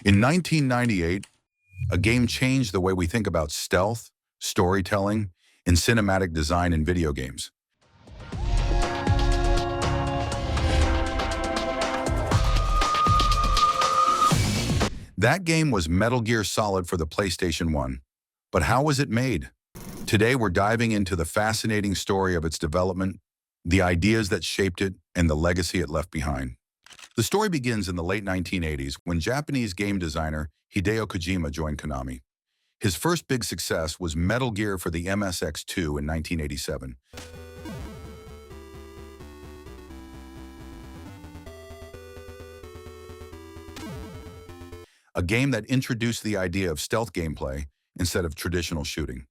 In 1998, a game changed the way we think about stealth, storytelling, and cinematic design in video games. That game was Metal Gear Solid for the PlayStation 1. But how was it made? Today, we're diving into the fascinating story of its development, the ideas that shaped it, and the legacy it left behind. The story begins in the late 1980s when Japanese game designer Hideo Kojima joined Konami. His first big success was Metal Gear for the MSX2 in 1987. A game that introduced the idea of stealth gameplay instead of traditional shooting.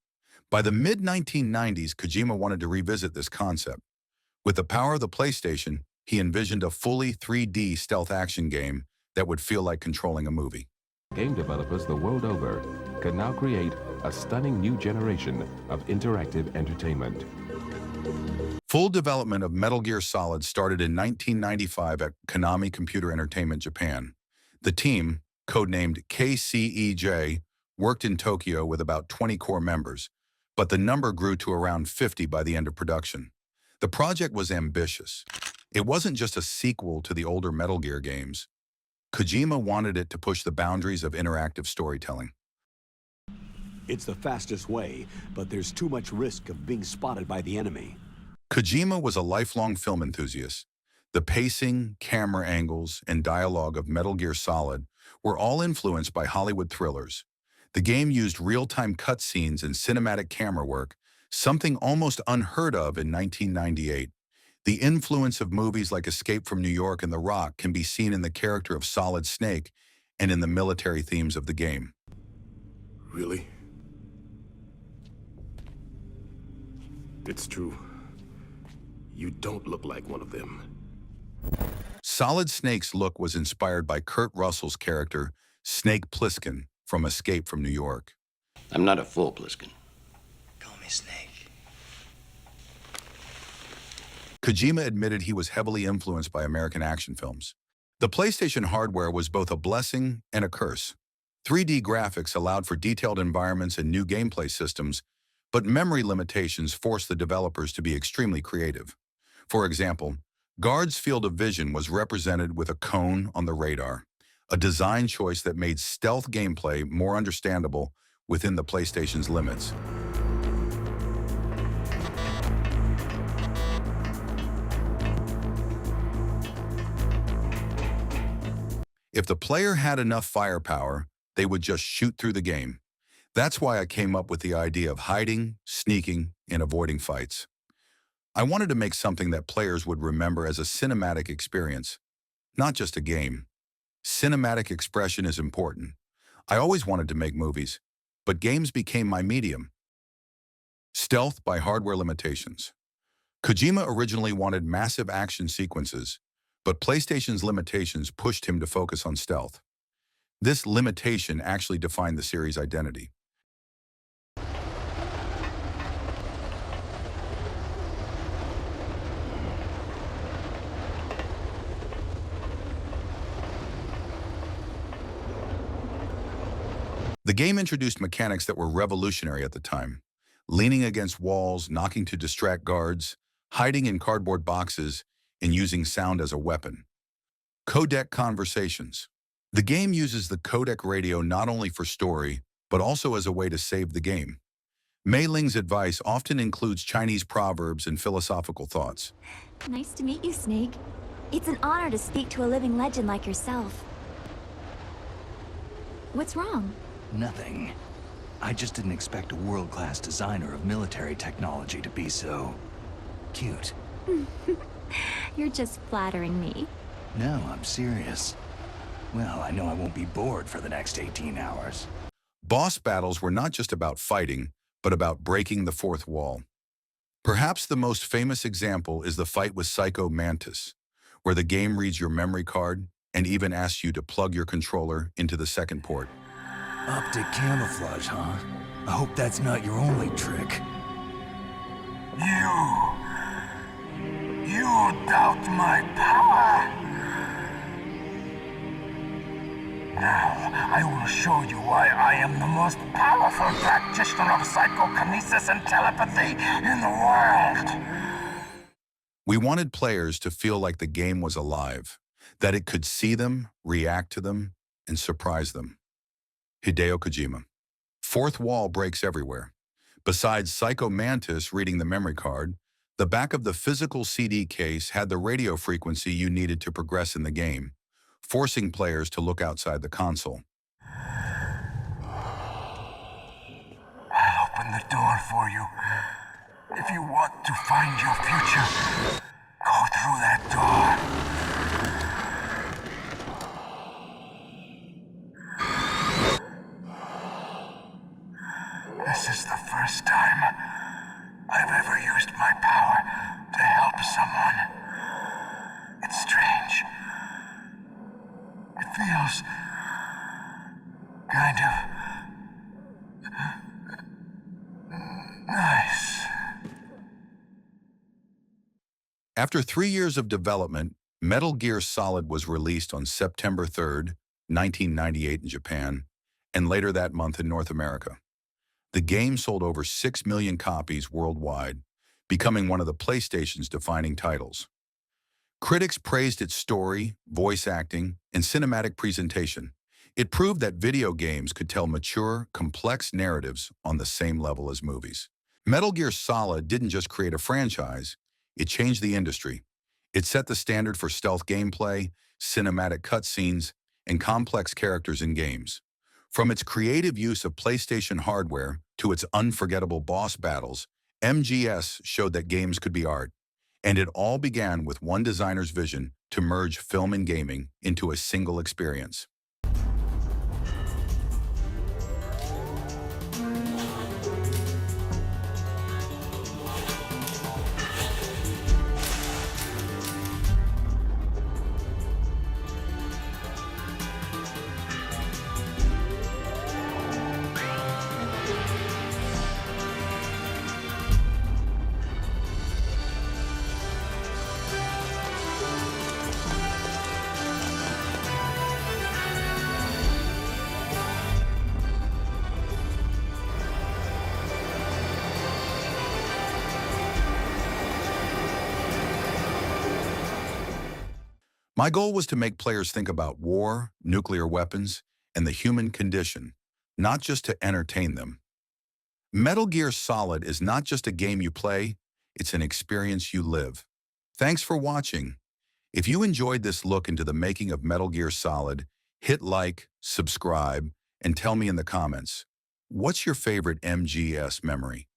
By the mid-1990s, Kojima wanted to revisit this concept. With the power of the PlayStation, he envisioned a fully 3D stealth action game that would feel like controlling a movie. Game developers the world over can now create a stunning new generation of interactive entertainment. Full development of Metal Gear Solid started in 1995 at Konami Computer Entertainment Japan. The team, codenamed KCEJ, worked in Tokyo with about 20 core members, but the number grew to around 50 by the end of production. The project was ambitious. It wasn't just a sequel to the older Metal Gear games. Kojima wanted it to push the boundaries of interactive storytelling. It's the fastest way, but there's too much risk of being spotted by the enemy. Kojima was a lifelong film enthusiast. The pacing, camera angles, and dialogue of Metal Gear Solid were all influenced by Hollywood thrillers. The game used real-time cutscenes and cinematic camera work, something almost unheard of in 1998. The influence of movies like Escape from New York and The Rock can be seen in the character of Solid Snake and in the military themes of the game. Really? It's true. You don't look like one of them. Solid Snake's look was inspired by Kurt Russell's character, Snake Plissken, from Escape from New York. I'm not a full Pliskin. Call me Snake. Kojima admitted he was heavily influenced by American action films. The PlayStation hardware was both a blessing and a curse. 3D graphics allowed for detailed environments and new gameplay systems, but memory limitations forced the developers to be extremely creative. For example, Guard's field of vision was represented with a cone on the radar, a design choice that made stealth gameplay more understandable within the PlayStation's limits. If the player had enough firepower, they would just shoot through the game. That's why I came up with the idea of hiding, sneaking, and avoiding fights. I wanted to make something that players would remember as a cinematic experience, not just a game. Cinematic expression is important. I always wanted to make movies, but games became my medium. Stealth by hardware limitations. Kojima originally wanted massive action sequences, but PlayStation's limitations pushed him to focus on stealth. This limitation actually defined the series' identity. The game introduced mechanics that were revolutionary at the time. Leaning against walls, knocking to distract guards, hiding in cardboard boxes, and using sound as a weapon. Codec conversations. The game uses the codec radio not only for story, but also as a way to save the game. Mei Ling's advice often includes Chinese proverbs and philosophical thoughts. Nice to meet you, Snake. It's an honor to speak to a living legend like yourself. What's wrong? Nothing. I just didn't expect a world-class designer of military technology to be so... cute. You're just flattering me. No, I'm serious. Well, I know I won't be bored for the next 18 hours. Boss battles were not just about fighting, but about breaking the fourth wall. Perhaps the most famous example is the fight with Psycho Mantis, where the game reads your memory card and even asks you to plug your controller into the second port. Optic camouflage, huh? I hope that's not your only trick. You doubt my power? Now, I will show you why I am the most powerful practitioner of psychokinesis and telepathy in the world. We wanted players to feel like the game was alive, that it could see them, react to them, and surprise them. Hideo Kojima. Fourth wall breaks everywhere. Besides Psycho Mantis reading the memory card, the back of the physical CD case had the radio frequency you needed to progress in the game, forcing players to look outside the console. I'll open the door for you. If you want to find your future, go through that door. This is the first time I've ever used my power to help someone. It's strange. It feels kind of nice. After 3 years of development, Metal Gear Solid was released on September 3rd, 1998 in Japan, and later that month in North America. The game sold over 6 million copies worldwide, becoming one of the PlayStation's defining titles. Critics praised its story, voice acting, and cinematic presentation. It proved that video games could tell mature, complex narratives on the same level as movies. Metal Gear Solid didn't just create a franchise, it changed the industry. It set the standard for stealth gameplay, cinematic cutscenes, and complex characters in games. From its creative use of PlayStation hardware to its unforgettable boss battles, MGS showed that games could be art. And it all began with one designer's vision to merge film and gaming into a single experience. My goal was to make players think about war, nuclear weapons, and the human condition, not just to entertain them. Metal Gear Solid is not just a game you play, it's an experience you live. Thanks for watching. If you enjoyed this look into the making of Metal Gear Solid, hit like, subscribe, and tell me in the comments, what's your favorite MGS memory?